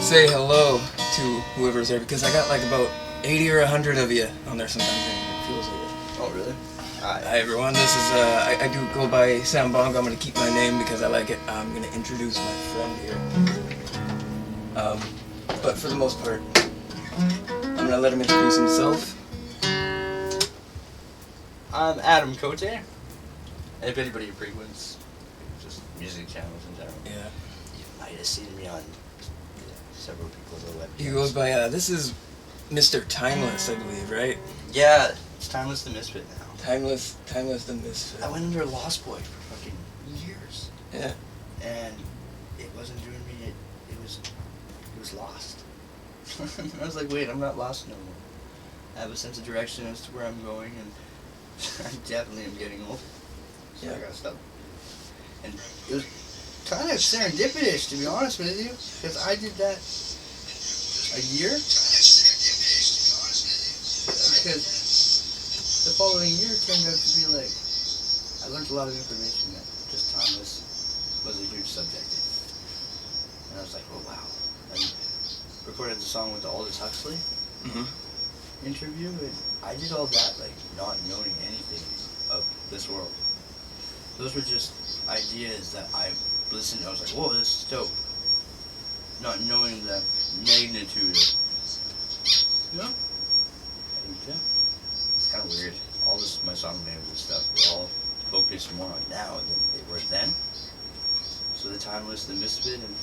say hello to whoever's there because I got like about 80 or 100 of you on there sometimes and it feels like it. Oh, really? Hi everyone, this is, I do go by Sambongo. I'm going to keep my name because I like it. I'm going to introduce my friend here. But for the most part, I'm going to let him introduce himself. I'm Adam Cote. If anybody frequents just music channels in general, Yeah. you might have seen me on several people's websites. He goes by, this is Mr. Timeless, I believe, right? Yeah, it's Timeless the Misfit now. Timeless the Misfit. I went under a Lost Boy for fucking years. Yeah. And it wasn't doing me, it was lost. I was like, wait, I'm not lost no more. I have a sense of direction as to where I'm going, and I definitely am getting old. So I gotta stop. And it was kind of serendipitous, to be honest with you, because I did that a year. Because the following year turned out to be like, I learned a lot of information that just Timeless was a huge subject in. And I was like, oh wow. I recorded the song with the Aldous Huxley interview, and I did all that like not knowing anything of this world. Those were just ideas that I listened to. I was like, whoa, this is dope. Not knowing the magnitude of, you know? And yeah, it's kind of weird. All this, my song names and stuff, we're all focused more on now than they were then. So the Timeless, the Misfit, and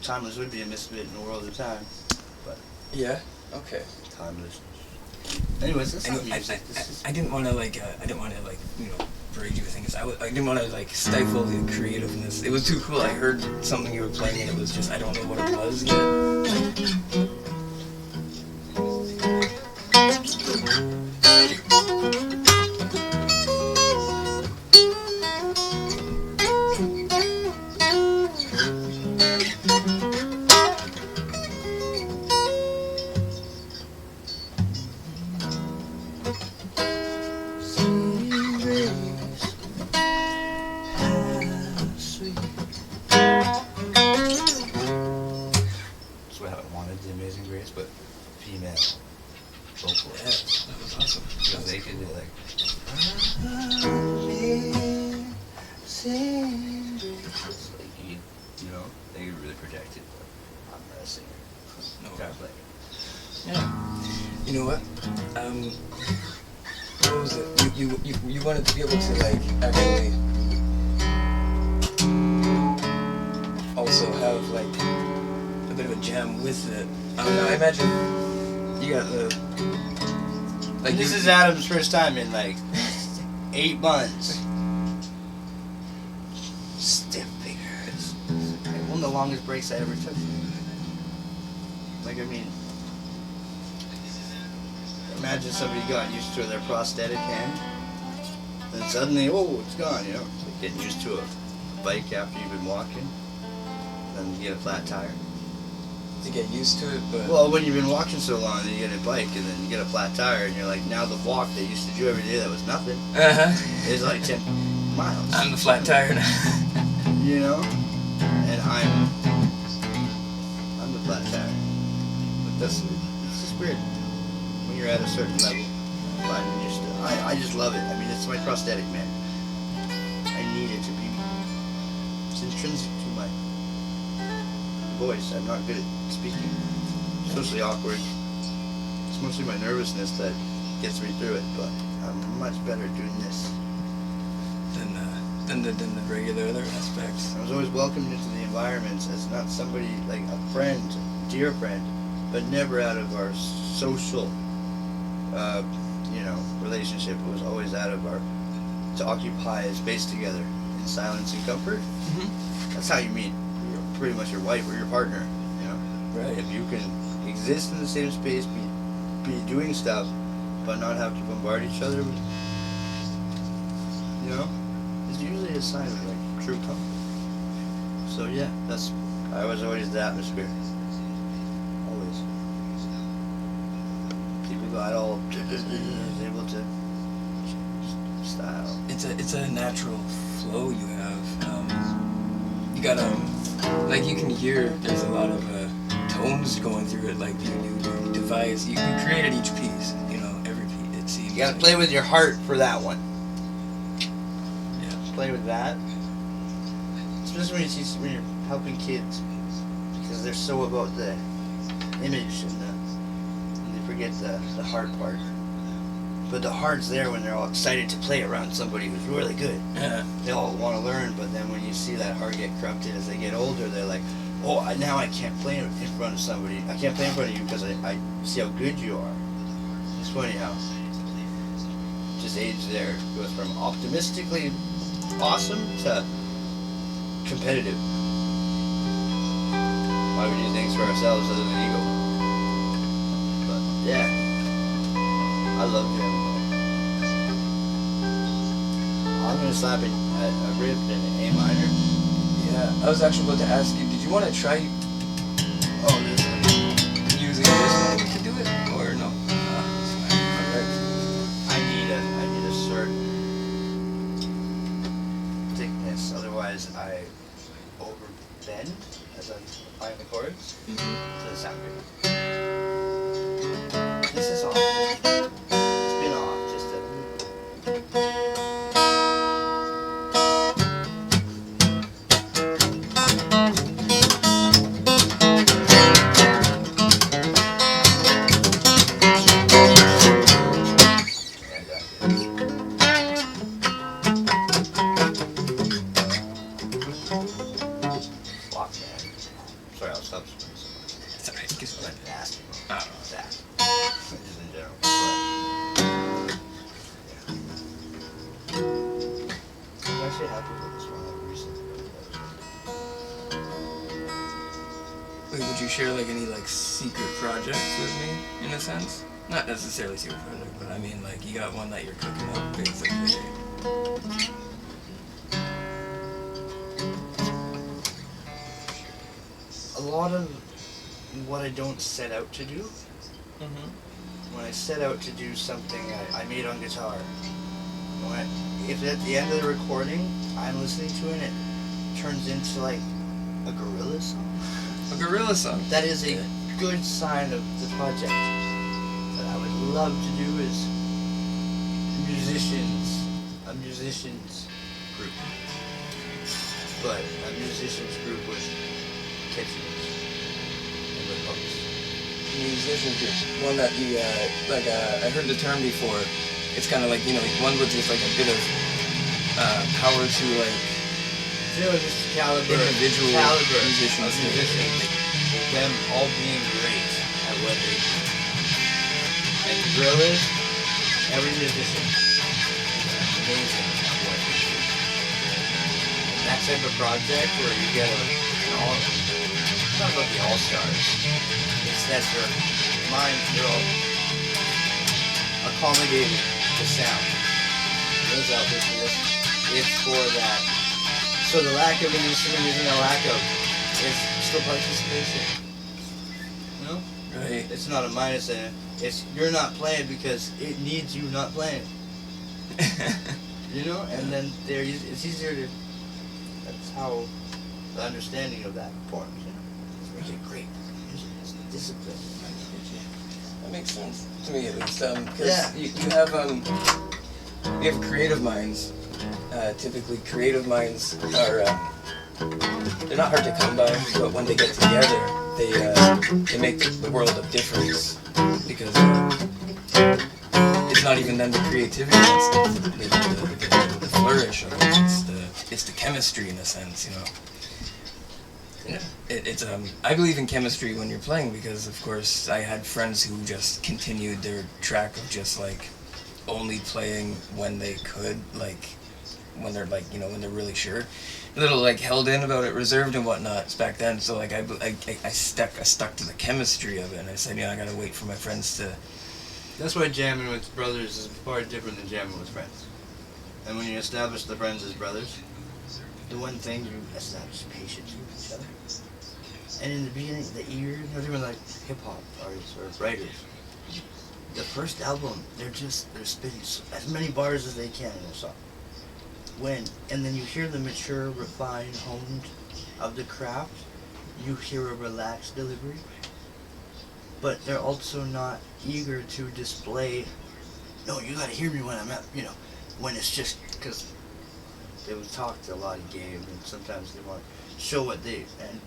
Timeless would be a misfit in the world of time, but Yeah? Okay. Timeless. Anyways, that's not music. I didn't want to berate you with things. I didn't want to stifle the creativeness. It was too cool. I heard something you were playing and it was just, I don't know what it was yet. The Amazing Grace, but female vocalists. Yeah, that was awesome. Because they could do like, you know, they could really project it, but I'm not a singer. No. Gotta play. Yeah. You know what? What was it? You wanted to be able to actually also have a bit of a jam with it. I don't know. I imagine you got the This is Adam's first time in 8 months. Stiff fingers. One of the longest breaks I ever took. Imagine somebody got used to their prosthetic hand, then suddenly, oh, it's gone, you know? It's like getting used to a bike after you've been walking, then you get a flat tire. to get used to it, but Well, when you've been walking so long, then you get a bike, and then you get a flat tire, and you're like, now the walk that you used to do every day that was nothing is 10 miles. I'm the flat tire now. You know? And I'm the flat tire. But it's just weird. When you're at a certain level, finding your stuff. I just love it. I mean, it's my prosthetic, man. I need it to be. It's intrinsic to my voice. I'm not good at speaking. Socially awkward. It's mostly my nervousness that gets me through it, but I'm much better doing this. than the regular other aspects. I was always welcomed into the environments as not somebody like a friend, dear friend, but never out of our social, relationship. It was always out of our to occupy a space together in silence and comfort. Mm-hmm. That's how you meet pretty much your wife or your partner. You know, Right. if you can exist in the same space, be doing stuff, but not have to bombard each other with, it's usually a sign of true comfort. So yeah, I was always the atmosphere. Always. People got all able to style. It's a natural flow you have. You got like you can hear there's a lot of tones going through it. Like you devise, you created each piece. You know, every piece. It seems. You gotta play with your heart for that one. Yeah. Play with that. Especially when you're helping kids, because they're so about the image and they forget the hard part. But the heart's there when they're all excited to play around somebody who's really good. Yeah. They all want to learn, but then when you see that heart get corrupted as they get older, they're like, oh, now I can't play in front of somebody. I can't play in front of you because I see how good you are. It's funny how just age there goes from optimistically awesome to competitive. Why would we do things for ourselves other than ego? But yeah, I love him. I'm gonna slap a riff in an A minor. Yeah. I was actually about to ask you. Did you want to try This one. using this one to do it, or no? It's fine. Alright. I need a certain thickness, otherwise I overbend as I'm applying the chords. Doesn't sound good. This is off. It's been off just a little. Sorry, I'll stop spinning so much. It's alright. Just Like nasty. I don't know. That. Just in general. But, yeah. I'm actually happy with this one that we recently put together. Wait, would you share like any like secret projects with me, in a sense? Not necessarily secret project, but I mean like you got one that you're cooking up, basically. A lot of what I don't set out to do, when I set out to do something I made on guitar, if at the end of the recording I'm listening to it, it turns into like a gorilla song. A gorilla song. That is a good sign of the project. That I would love to do is a musicians group. But a musicians group with catchiness and with hooks. Musician group. One that you I heard the term before. It's kind of like, you know, one with just like a bit of power to like Just individual caliber musicians. of musicians. Them all being great at what they do. And the drill is, every musician is amazing at what they do. And that type of project where you get it's not about the all-stars. It's that their minds, they're all accommodating the sound. Those out there for this. It's for that. So the lack of an instrument isn't a lack of, it's still participation. You know? Right. It's not a minus in it. It's you're not playing because it needs you not playing. You know? And then it's easier to, that's how the understanding of that forms, you know? It's really great. It's discipline. That makes sense to me, at least. Because Yeah. you have creative minds. Typically, creative minds are they're not hard to come by, but when they get together, they make the world of difference because it's not even then the creativity, it's the flourish of it. It's the chemistry in a sense, you know. Yeah. I believe in chemistry when you're playing because, of course, I had friends who just continued their track of just like only playing when they could, like when they're like, you know, when they're really sure, a little like held in about it, reserved and whatnot back then. So like I stuck to the chemistry of it, and I said, I gotta wait for my friends to. That's why jamming with brothers is far different than jamming with friends. And when you establish the friends as brothers, the one thing you establish patience with each other. And in the beginning, the ear, you know, they were like hip-hop artists or writers. The first album, they're spitting as many bars as they can in a song. and then you hear the mature, refined, honed of the craft, you hear a relaxed delivery, but they're also not eager to display, no, you gotta hear me when I'm at, when it's just, because they would talk to a lot of game, and sometimes they want to show what they, and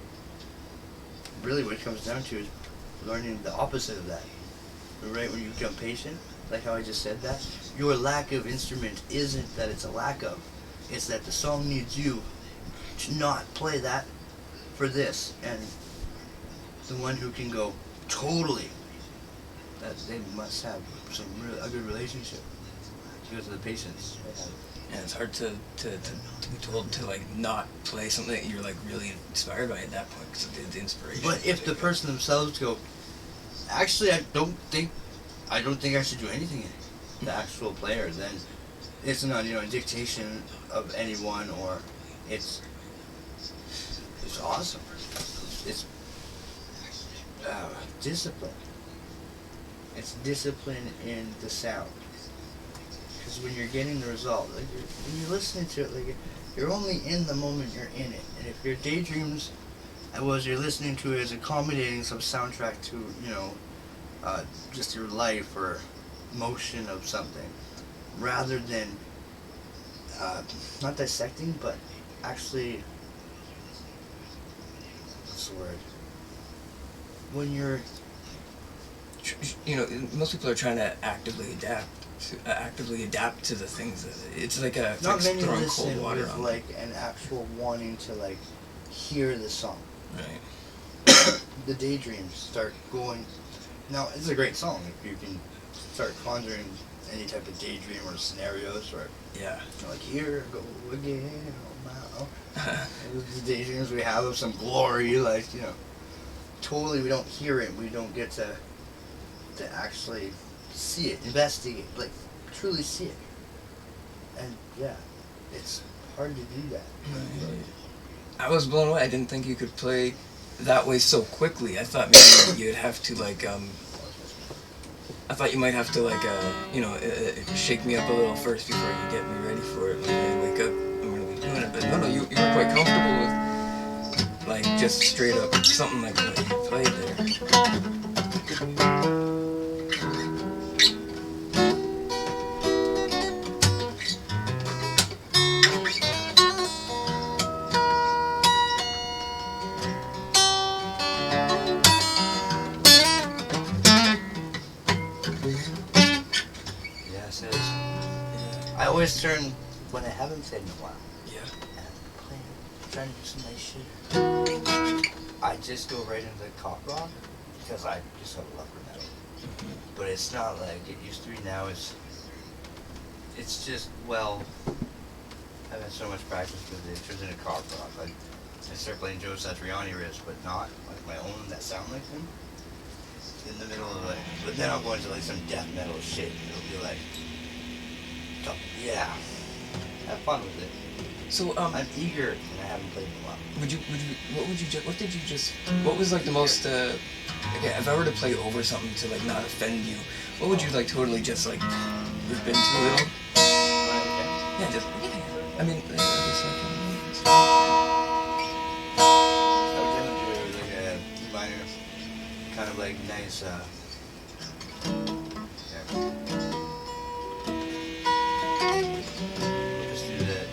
really what it comes down to is learning the opposite of that. Right, when you become patient, like how I just said that, your lack of instrument isn't that it's a lack of, it's that the song needs you to not play that for this, and the one who can go totally, that they must have a good relationship because of the patience they have. And it's hard to be told to like not play something that you're like really inspired by at that point because of the inspiration. But if the person themselves go, actually, I don't think I should do anything in it, the actual player, then it's not a dictation of anyone, or it's awesome. It's discipline. It's discipline in the sound. Because when you're getting the result, like when you're listening to it, like you're only in the moment you're in it. And if your daydreams, you're listening to it as accommodating some soundtrack to just your life or motion of something, rather than not dissecting, but actually, what's the word? When you're, most people are trying to actively adapt to the things that it's like a not many throwing listen cold water with on like an actual wanting to like hear the song. Right. The daydreams start going. Now it's a great song if you can start conjuring any type of daydream or scenarios, or Yeah. like here I go again, oh wow. The daydreams we have of some glory, like totally we don't hear it, we don't get to actually see it, investigate, like truly see it. And yeah, it's hard to do that. Right. I was blown away. I didn't think you could play that way so quickly. I thought maybe you'd have to like I thought you might have to like shake me up a little first before you get me ready for it. When I wake up, I'm gonna be doing it. But no, you were quite comfortable with like just straight up something like what you played there. Yes, it is. I always turn when I haven't played in a while. Yeah. And I'm playing, trying to do some nice shit. I just go right into cop rock because I just have a love for metal. But it's not like it used to be. Now it's just I've had so much practice with it. It turns into cop rock. Like I start playing Joe Satriani riffs, but not like my own that sound like him. In the middle of but then I'll go into like some death metal shit. It'll be like, yeah, have fun with it. So I'm eager, and I haven't played in a while. What was like the most, okay, if I were to play over something to like not offend you, what would you like totally just like rip into a little? Yeah, just, I mean, just like, I was gonna do like a minor, kind of like nice, yeah. Just do that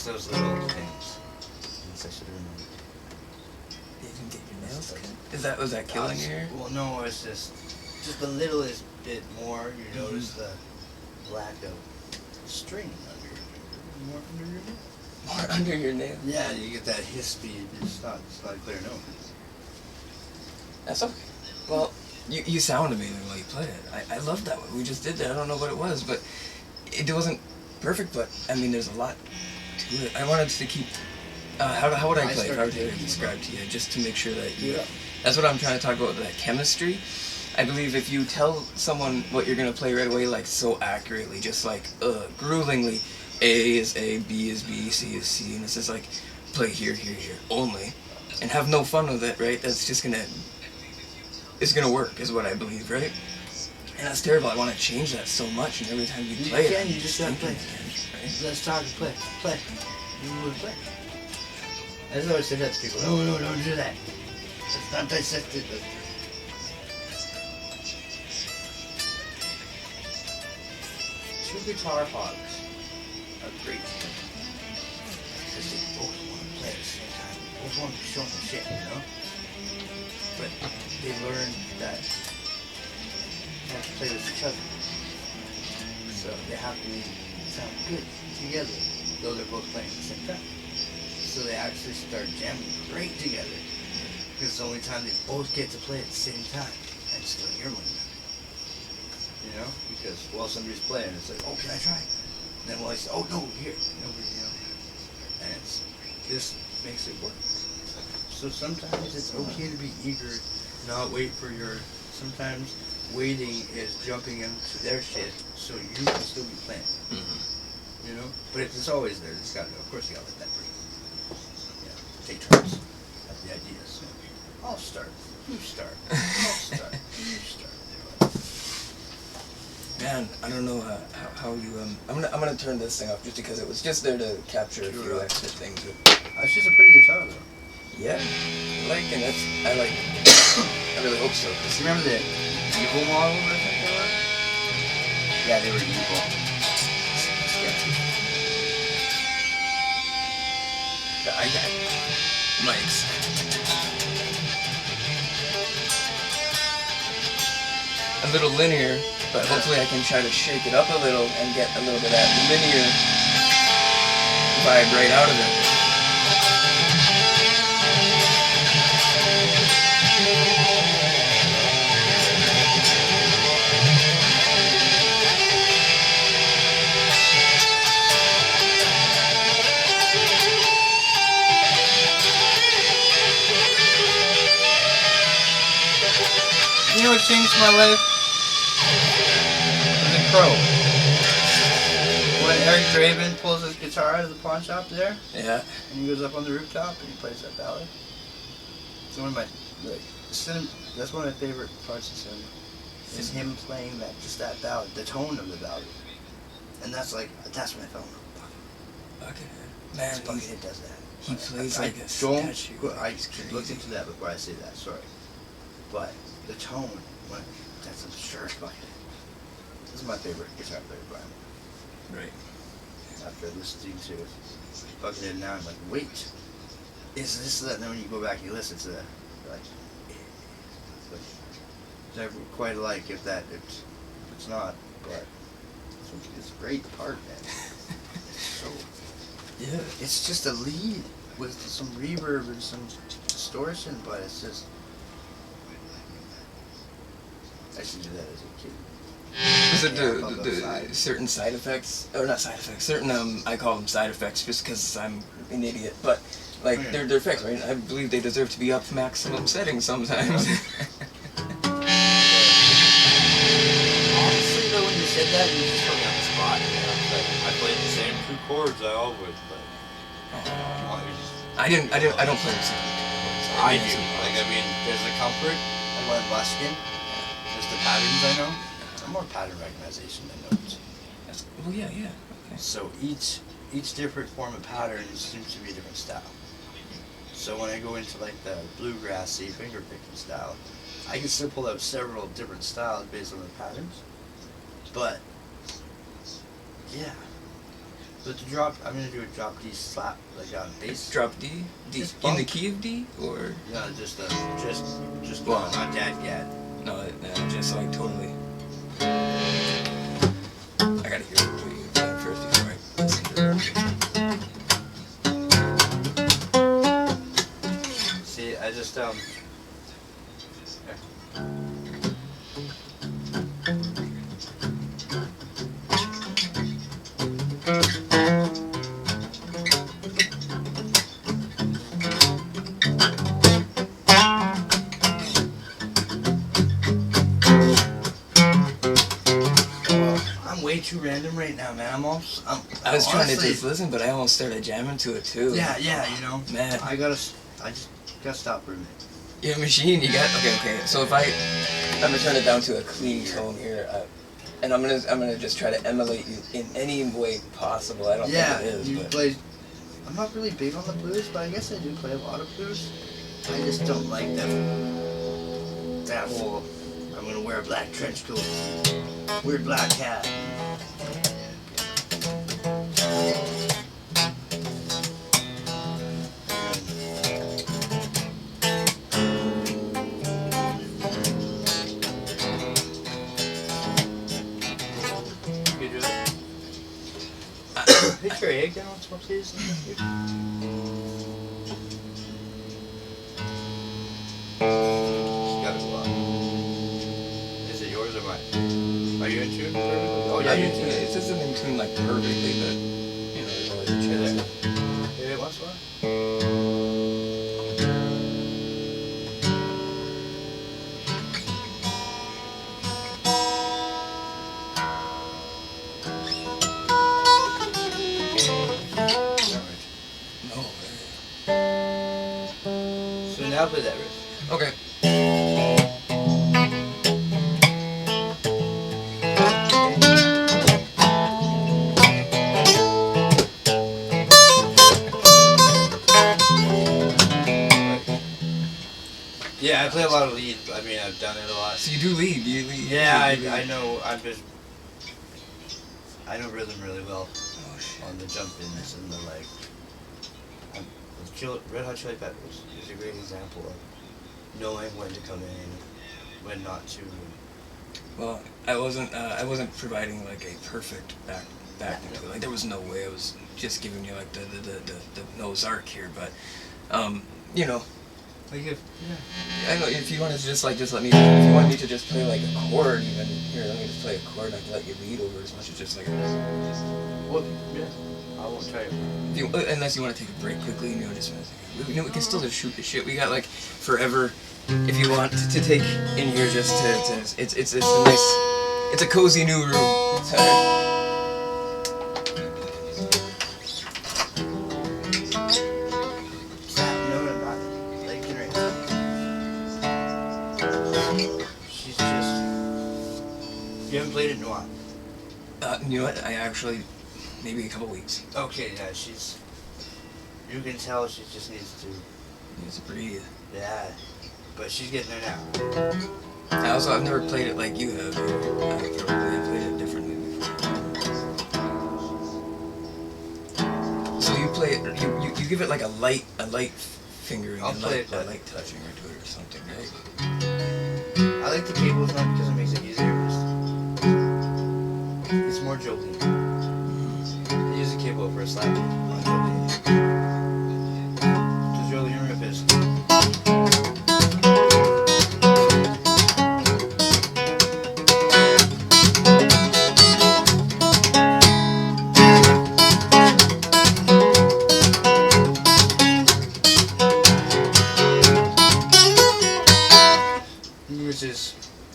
those little things. I should remember. you didn't get your nails cut? Was that killing your hair? Well, no, it's just the littlest bit more. You notice the lack of string under your finger, more under your nail. more under your nail. Yeah, you get that hiss speed. It's not a clear note. That's okay. Well, you sound amazing while you play it. I love that one. We just did that. I don't know what it was, but it wasn't perfect. But I mean, there's a lot to it. I wanted to keep. How would I play? How would I describe to you? Just to make sure that you. Yeah. That's what I'm trying to talk about. That chemistry. I believe if you tell someone what you're gonna play right away, like so accurately, just like gruelingly, A is A, B is B, C is C, and it's just like play here, here, here only, and have no fun with it, right? That's just gonna. It's gonna work, is what I believe, right? And that's terrible. I want to change that so much, and every time you play it, you just gotta play. Right? Let's talk and play. You want to play. I just always say that to people. No, don't do that. It's not dissected. Two guitar hogs are great together. Because they both want to play at the same time. They both want to show them shit, you know? But they learn that they have to play with each other. So they have to sound good together, though they're both playing at the same time. So they actually start jamming great together. Because it's the only time they both get to play at the same time and still hear one another. You know? Because while somebody's playing, it's like, oh, can I try? And then while I say, oh, no, here. Nobody, you know? And this makes it work. So sometimes it's okay to be eager, not wait for your, sometimes waiting is jumping into their shit so you can still be playing. Mm-hmm. You know? But it's always there. It's gotta, of course you gotta let that breathe. Yeah. Take turns. That's the idea. So I'll start. You start. I'll start. You start. Man, I don't know how you I'm gonna turn this thing off just because it was just there to capture a few extra things. It's just a pretty guitar though. Yeah, and that's I really hope so. Do you remember the evil model I think they were? Yeah, they were evil. I got mics. A little linear, but hopefully I can try to shake it up a little and get a little bit of that linear vibe right out of it. You know what changed my life? The Crow. When Eric Draven pulls his guitar out of the pawn shop there, Yeah. and he goes up on the rooftop and he plays that ballad. It's one of my that's one of my favorite parts of cinema. Is him playing that ballad, the tone of the ballad. And that's when I fell in love with Okay. Man, Buckethead does that. he plays like a don't. statue. I It's crazy. looked into that before I say that. Sorry, but the tone, that's absurd. Buckethead. This is my favorite guitar player, Brian. Right. After listening to Buckethead now, I'm like, wait, is this that? And then when you go back and you listen to that, you're like, it's never quite like if it's not, but it's a great part, man. It's so. Yeah. It's just a lead with some reverb and some distortion, but it's just. I used to do that as a kid. Is it Yeah, the certain side effects, or not side effects? Certain I call them side effects just because I'm an idiot. But like Yeah. they're effects, right? I believe they deserve to be up maximum settings sometimes. Honestly, though, when you said that, you just put me on the spot. You know, it's like I played the same two chords I always play. I don't play the same. I do. Like, I mean, there's the comfort and when I'm busking. There's the patterns I know. I'm more pattern recognition than notes. Well, yeah. Okay. So each different form of pattern seems to be a different style. So when I go into like the bluegrassy finger picking style, I can still pull out several different styles based on the patterns. But yeah. But the drop, I'm gonna do a drop D slap, like on bass. Drop D? Just in the bump. key of D, or No, just Well, not dad yet. no, just like totally. I gotta hear what you playing first before I listen to it. just I'm way too random right now, man. I was trying to honestly- just listen, but I almost started jamming to it too. Yeah, you know. Man. I just gotta stop for a minute. Your machine, you got okay. So if I'm gonna turn it down to a clean tone here, and I'm gonna just try to emulate you in any way possible. I don't think it is, you but play. I'm not really big on the blues, but I guess I do play a lot of blues. I just don't like that whole. I'm gonna wear a black trench coat, weird black hat. You do it. Hit your egg down on some please. Gotta go out. Is it yours or mine? Are you in tune perfectly? Oh yeah, you're in tune. It doesn't in tune like perfectly, but you know, there's always a chance. Hit it once more. No. So now play that riff. Okay. Yeah, I play a lot of lead. I mean, I've done it a lot. So you do lead. You lead. Yeah, you lead. I know. I know rhythm really well Oh shit. on the jump ins and the like. Red Hot Chili Peppers is a great example of knowing when to come in, when not to. Well, I wasn't providing like a perfect backing to it. Like there was no way. I was just giving you like the Noah's Ark here, but you know. Like if I know if you want to just let me, if you want me to just play like a chord even, here, let me just play a chord and I can let you lead over as much as just like well, yeah, I won't try it. if you, unless you want to take a break quickly and you know just we can still just shoot the shit. We got like forever if you want to take in here just to it's a nice, it's a cozy new room. Sorry. She's just. You haven't played it in a while. You know what? I actually maybe a couple weeks. Okay, yeah, she's. You can tell she just needs to. Needs to breathe. Yeah, but she's getting there now. I've never played it like you have. I've played it differently before. So you play it. You give it like a light fingering, I'll and play it, a but- light touching or to it or something, right? I like the cables now because it makes it easier. It's more jolty. I use the cable for a slap on jolty. The jolty riff is.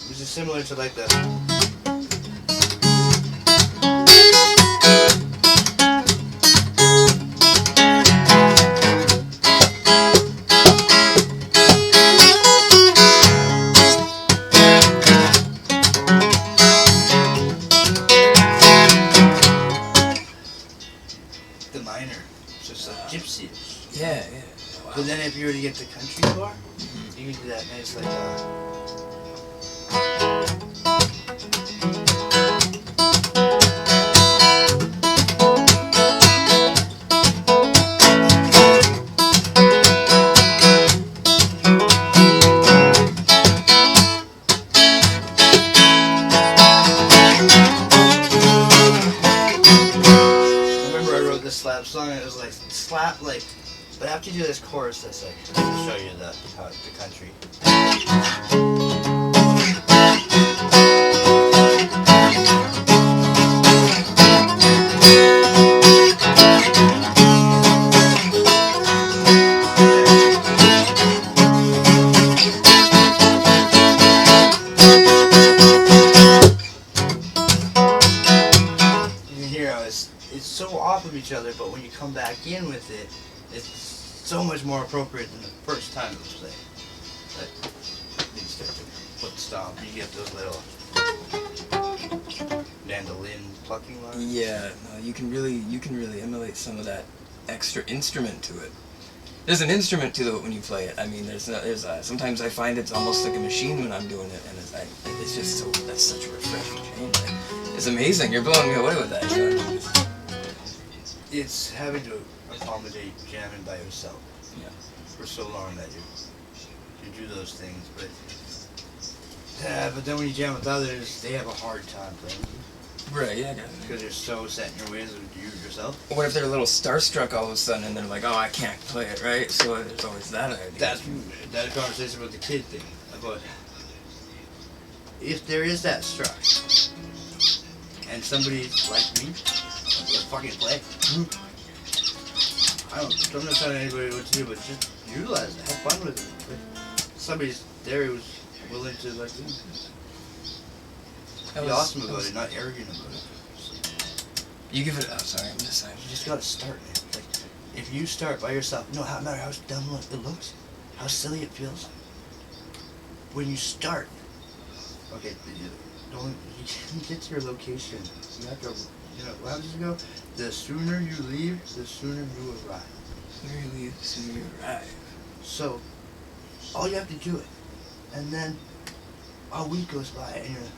Which is similar to like the. The minor, just like gypsy. Yeah. Wow. But then if you were to get the country bar, you can do that nice like slap song, and it was like slap like, but after you do this chorus, that's like, I'll show you the country. You can hear how it's so off of each other, but when you come back in with it, it's so much more appropriate than the first time it was played. Like, you start to foot stomp, you get those little mandolin plucking lines. Yeah, no, you can really emulate some of that extra instrument to it. There's an instrument to it when you play it. I mean, sometimes I find it's almost like a machine when I'm doing it, and it's just so, that's such a refreshing change. It's amazing. You're blowing me away with that. You know? It's having to accommodate jamming by yourself. Yeah. For so long that you do those things, but then when you jam with others, they have a hard time playing you. Right, yeah, definitely. Because you're so set in your ways of you yourself. What if they're a little starstruck all of a sudden and they're like, oh, I can't play it, right? So there's always that idea. That's that conversation about the kid thing. About if there is that struck, and somebody like me, let's fucking play. I'm not telling anybody what to do, but just utilize it, have fun with it. If somebody's there who's willing to like be awesome about it, not arrogant about it. You give it. Oh, sorry, I'm just saying. You just gotta start, man. Like, if you start by yourself, no matter how dumb it looks, how silly it feels. When you start, okay, you get to your location. You have to, how does it go? The sooner you leave, the sooner you arrive. The sooner you leave, the sooner you arrive. So, all you have to do it, and then a week goes by, and you're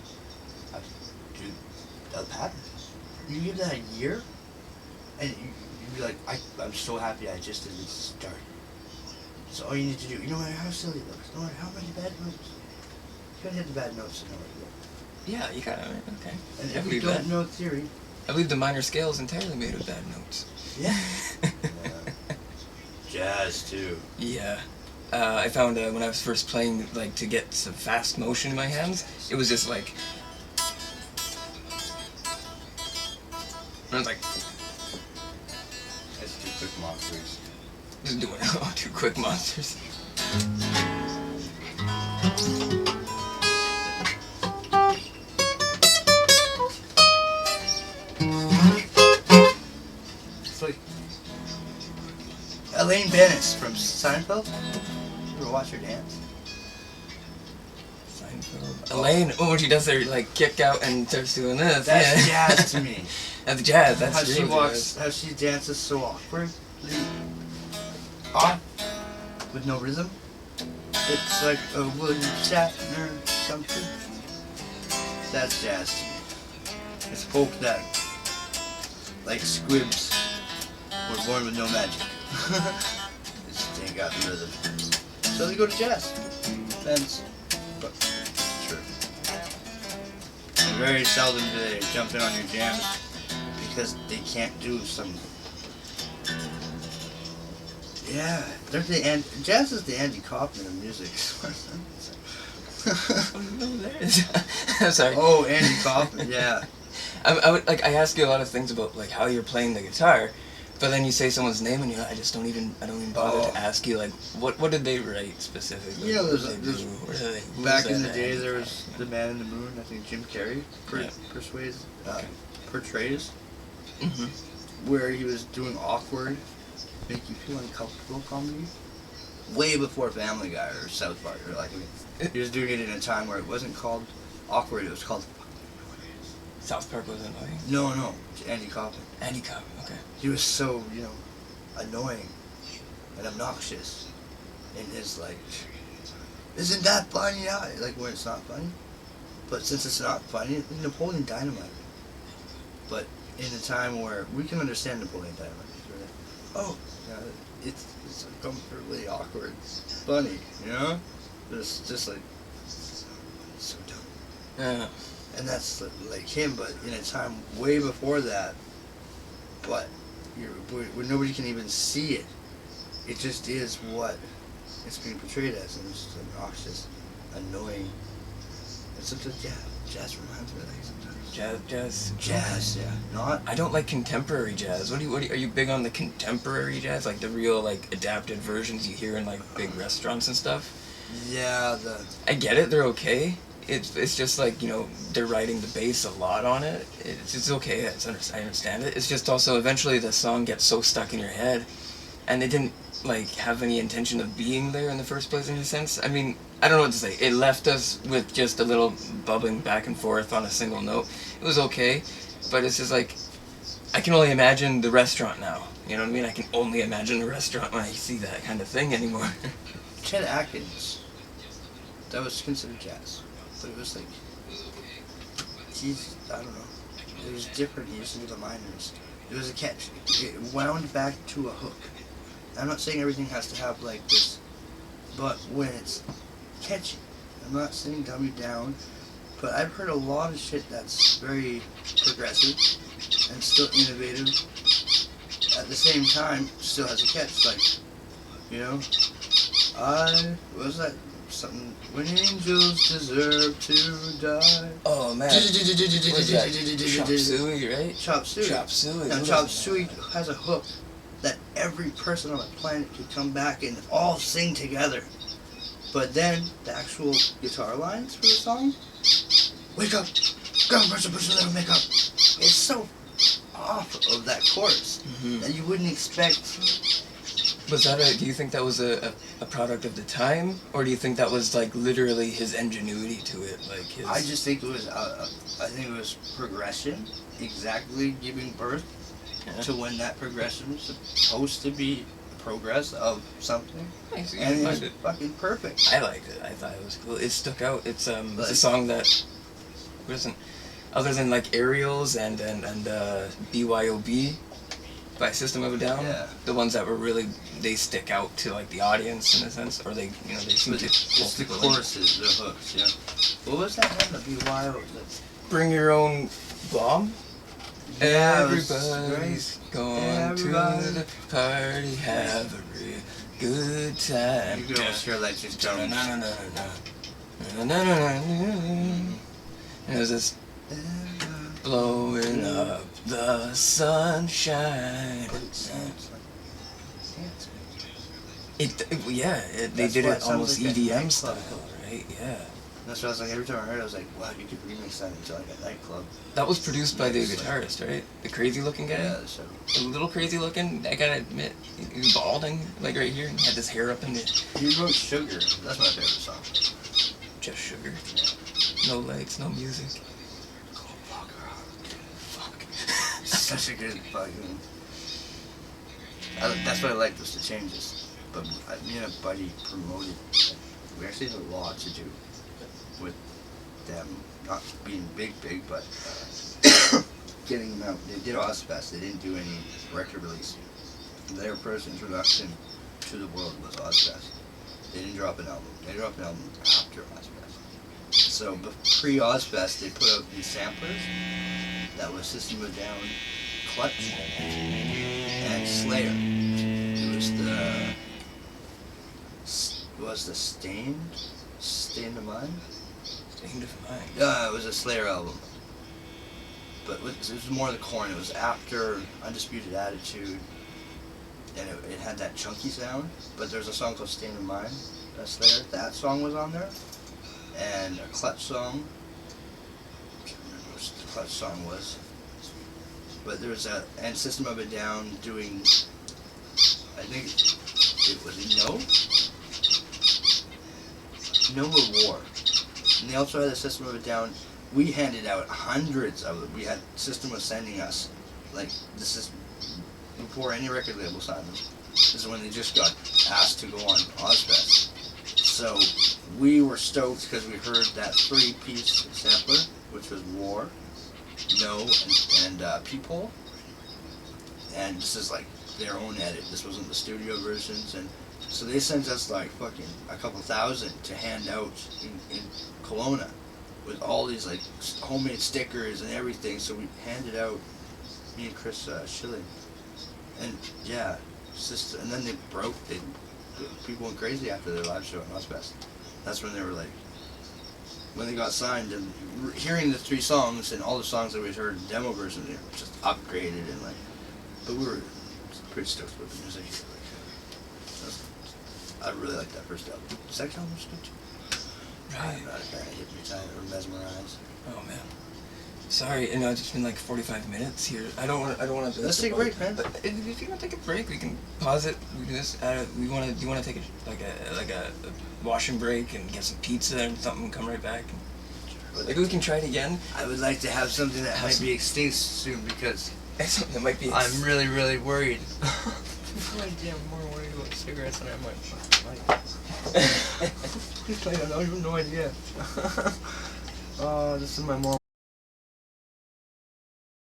dude, that pattern. You give that a year, and you'd be like, I'm so happy I just didn't start. So all you need to do, no matter how silly it looks, no matter how many bad notes, you gotta hit the bad notes to know where to go. Yeah, you gotta, okay. And if you don't know theory... I believe the minor scale is entirely made of bad notes. Yeah. Jazz, too. Yeah. I found when I was first playing, like, to get some fast motion in my hands, it was just like... And I was like... That's two quick monsters. Just doing 2 quick monsters. It's like... Elaine Bennis from Seinfeld. You ever watch her dance? Seinfeld. Elaine, when she does her, like, kick out and starts doing this. That's yeah. jazz to me. That's jazz, that's how real she walks, jazz. how she dances so awkwardly. Off, with no rhythm. It's like a William Shatner something. That's jazz to me. It's folk that, like squibs, were born with no magic. They just ain't got the rhythm. So they go to jazz. Depends. But it's true. And very seldom do they jump in on your jams because they can't do some... Yeah, they're and jazz is the Andy Kaufman of music. I'm sorry. Oh, Andy Kaufman, yeah. I ask you a lot of things about like how you're playing the guitar, but then you say someone's name and I don't even bother to ask you like what did they write specifically? Yeah, Who back in the that day Andy there was Kaufman? The Man in the Moon. I think Jim Carrey portrays where he was doing awkward, make you feel uncomfortable comedy. Way before Family Guy or South Park, or like he was doing it in a time where it wasn't called awkward; it was called. South Park was annoying. No, Andy Kaufman. Andy Kaufman, okay. He was so annoying and obnoxious in his like, isn't that funny? Like when it's not funny, but since it's not funny, Napoleon Dynamite. But in a time where we can understand Napoleon Dynamite, it's uncomfortably awkward, funny, But it's just like so dumb. Yeah. And that's like him, but in a time way before that, where nobody can even see it, it just is what it's being portrayed as, and it's just obnoxious, annoying. And sometimes, yeah, jazz reminds me of that sometimes. Jazz, yeah. Not. I don't like contemporary jazz. What are you big on the contemporary jazz? Like the real, like, adapted versions you hear in, like, big restaurants and stuff? Yeah, I get it, they're okay. It's just like, you know, they're writing the bass a lot on it. It's okay, I understand it. It's just also eventually the song gets so stuck in your head, and they didn't, like, have any intention of being there in the first place in a sense. I mean, I don't know what to say. It left us with just a little bubbling back and forth on a single note. It was okay, but it's just like, I can only imagine the restaurant now. You know what I mean? I can only imagine the restaurant when I see that kind of thing anymore. Chet Atkins, that was considered jazz, but it was like, I don't know, it was different. He used to do the minors. It was a catch. It wound back to a hook. I'm not saying everything has to have like this, but when it's catchy, I'm not saying dumb you down, but I've heard a lot of shit that's very progressive and still innovative. At the same time, still has a catch, like, you know, what was that? Something, when angels deserve to die. Oh man. What is that? Chop Suey, right? Chop Suey. Chop Suey. Now Chop Suey has a hook that every person on the planet could come back and all sing together. But then the actual guitar lines for the song, wake up, go brush a little makeup. It's so off of that chorus that you wouldn't expect. Was that do you think that was a product of the time, or do you think that was like literally his ingenuity to it, like his? I just think it was I think it was progression, exactly giving birth to when that progression was supposed to be progress of something. Nice, and it was fucking perfect. I liked it. I thought it was cool. It stuck out. It's a song that wasn't, other than like Aerials and BYOB by System of a Down. Yeah. The ones that were really, they stick out to like the audience in a sense, or they, you know, they seem to. It's the choruses, the hooks, yeah. What was that one? The BYO. Bring Your Own Bomb. Yeah, Everybody's going to the party, have a real good time. You can almost hear like just drums. And there's this blowing up the sunshine. They did it almost like EDM style, right? Yeah. That's what I was like, every time I heard it, I was like, wow, you could remix that into like a nightclub. That was produced by the guitarist, right? The crazy looking guy? Yeah, so. A little crazy looking, I gotta admit. He was balding, like right here, and had this hair up in it. He wrote Sugar. That's my favorite song. Just Sugar. No lights, no music. Go fuck around. Fuck. Such a good fucking. That's what I liked, was the changes. But me and a buddy promoted. We actually had a lot to do with them not being big, but getting them out. They did Ozfest. They didn't do any record release. Their first introduction to the world was Ozfest. They didn't drop an album. They dropped an album after Ozfest. So pre-Ozfest, they put out these samplers that was System of a Down, Clutch, and Slayer. It was the Stained of Mind? Stained of Mind. It was a Slayer album. But it was more the Korn. It was after Undisputed Attitude, and it had that chunky sound. But there's a song called Stained of Mind, by Slayer. That song was on there. And a Clutch song. I can't remember what the Clutch song was. But there was and System of a Down doing, I think it was No War. And they also had a System of a Down. We handed out hundreds of them. We had System was sending us, like, this is before any record label signed them. This is when they just got asked to go on Ozfest. So we were stoked because we heard that 3-piece sampler, which was War, No, and Peephole. And this is like their own edit. This wasn't the studio versions. And so they sent us like fucking a couple thousand to hand out in Kelowna with all these like homemade stickers and everything. So we handed out, me and Chris Schilling. And yeah, It's just, and then they broke. People went crazy after their live show at Ozfest. That's when they were like, when they got signed, and hearing the 3 songs and all the songs that we heard in demo version, they were just upgraded and like. But we were pretty stoked with the music. I really liked that first album. The second album was good too. Right. I'm not hypnotized or mesmerized. Oh man. Sorry, it's just been like 45 minutes here. I don't want to. Let's take a break, man. But if you want to take a break, we can pause it. We can just. Do you want to take a washing break and get some pizza and something? And come right back. Maybe we can try it again. I would like to have something that might be extinct soon because Something that might be. I'm really, really worried. I'm more worried about cigarettes than I am I have no idea. Oh, this is my mom.